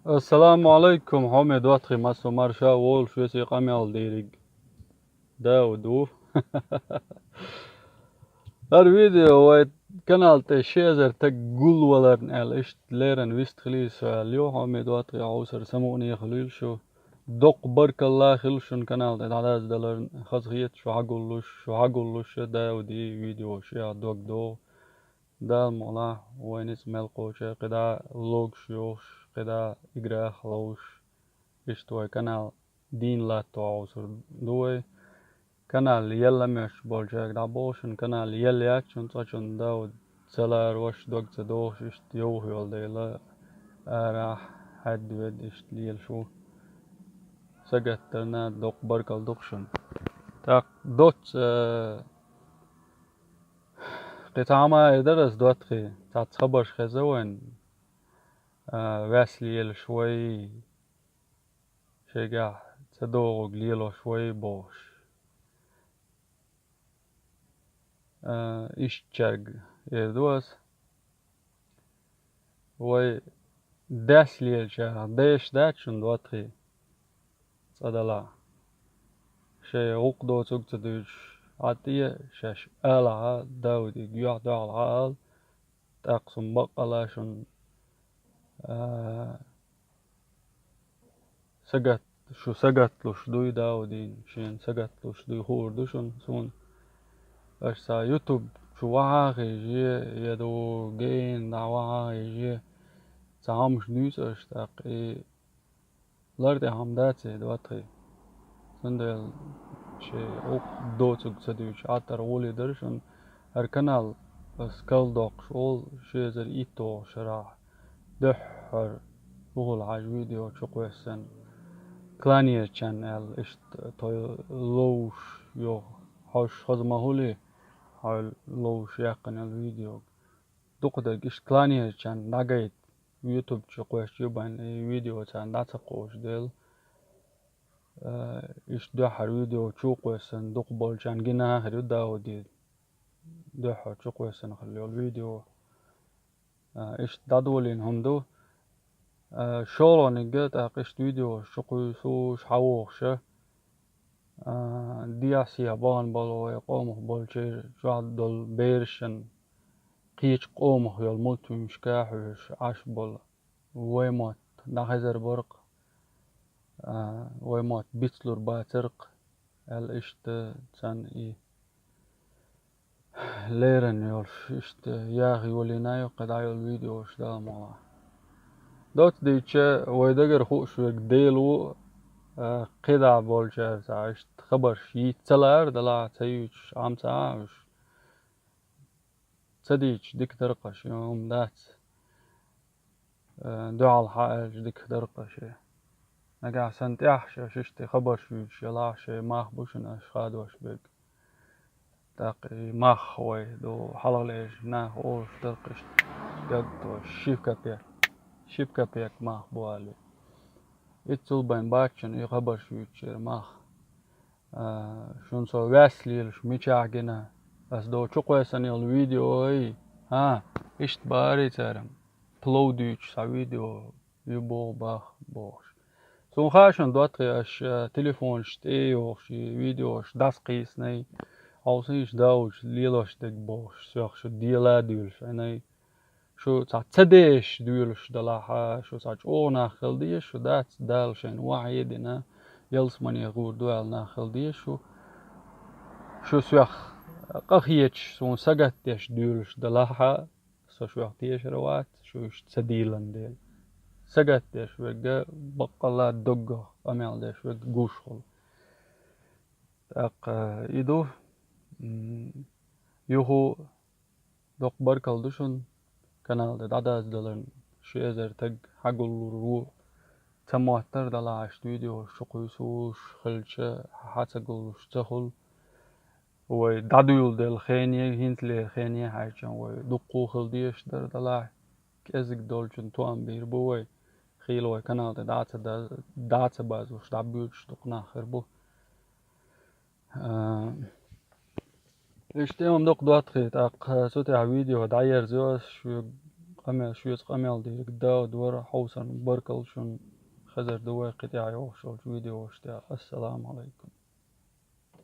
السلام عليكم حامد واتخي مسو مرشا وول شو سي قميال ديريق داودو هر فيديو ويت كانال تشيزر تقول ولرن ال اشت ليرن ويست خليس اليو حامد واتخي عوسر سموني خليل شو دوق برك الله خلشن كانال تعداز دلرن خزغيت شو حقولوش داودي فيديو شيا دوق دو دال مولا وين اسمال قوشة قدا لوج شوش قدا إجراخ لوش اشتوي كانال دين لا تعوصر دوي كانال يلا مش بولجاك دابوشن كانال يلا ياتشن تاشن داود سلار وش دوك تدوش اشت يوهي والديلا راح حد ود اشت ليل شو سجت ترنا دوق بركال دوكشن تاك دوت قطعما يدرس دوتخي تات خبرش خزوين واسليل شوي شجع تدوغ ليلو شوي بوش إشتشاق يدوس وي داس ليل شا داش داتشن دوتخي صدلا شي عقدو تقتدوش عطية شاش آلها داودي جيوع داع العال تقسم بقلاشن سقت شو سقت لوش دوي داودين شين سقت لوش دوي خور دوشن سون اشتا يوتيوب شو وعاقي جي يدو جين دا وعاقي جي تعامش نيوز اشتاق لردي حمداتي دواتي سندل شي اوق دوتوك تدوش عطر ولي درشن هر كنال سكال دوق شول شي زر ايتو شراح دحر بغل عاج فيديو شقويسن كلانير channel اشت توي لوش يو حوش خزمهولي حال لوش يقن الفيديو دقدر إيش كلانير كان ناقيت يوتيوب شقوش يبان فيديو كان داتقوش ديل إيش دحر فيديو شقوسن دقبول كان جنا آخر داودي دحر شقوسن خلي الفيديو إيش دادولين هم دو شولو نجت أقيش فيديو شقوسوش حووخشه دياسيا بان بالو يقوم بالشيء شاد دول بيرشن قيش قوم يال ملتو مشكاحش عشبل ويمات نحزر برق ويمات بيتلور باترق الاشت تسان اي ليرن يولش اشت ياغي ولينايو قد عيو الفيديو شدا مالا دوت ديتشا ويدقر خوش ويك ديلو قدع بولشا اشت خبر شي تلار دلا تيوش عم تعاوش تديش ديك درقش يوم دات دعال حائج ديك درقش نقع سنت احشى ششتي خبر شوش يلاحشي ماخ بوشن اشخاد وش بيك تاقي ماخ وي دو حلاليش ناخ اوش درقش قد شيبكا بيك ماخ بوالي اتول بين باكشن اي خبر شوش ماخ شون سو واسليلش ميشاقنا بس دو چوقويسن الفيديو اي اشت باري تارم بلوديش سا فيديو يبو باخ بوش سون خاشن دواتري اش تليفون شتي وش فيديوش داس قيسني اوسيش داوش ليلوش دك بوش سوخ شو ديلا دولش انا شو تديش دولش دلاحا شو او ناخل ديش شو دات دالشن واحدنا يلس من يغور دوال ناخل ديش شو سوخ قخيتش سون سقت ديش دولش دلاحا سو شوخ ديش روات شو تديلن ديل سقت ديش وقا بقلا دقه أميال ديش وقا قوشخل اق ايدو يوهو دوق بركال دوشن كانال داداز دلن شيزر تق حقل رو تموتر دلا عشت فيديو شقيسوش خلشة حاتقلوش تخل ودادويل دل خينيه هنتلي خينيه حاجة ودقو خل ديش در دلا كازك دولشن توان بير بوي خيلوي كانال داتا باز وش دابيوش دقنا خربو اشتيهم دوق دوات خيت اق سوتي ع فيديو داير زوش قمل شوية قمل ديك داود ورا حوصن بركل شن خزر دواقي تاعي وشو فيديو وشتاع. السلام عليكم.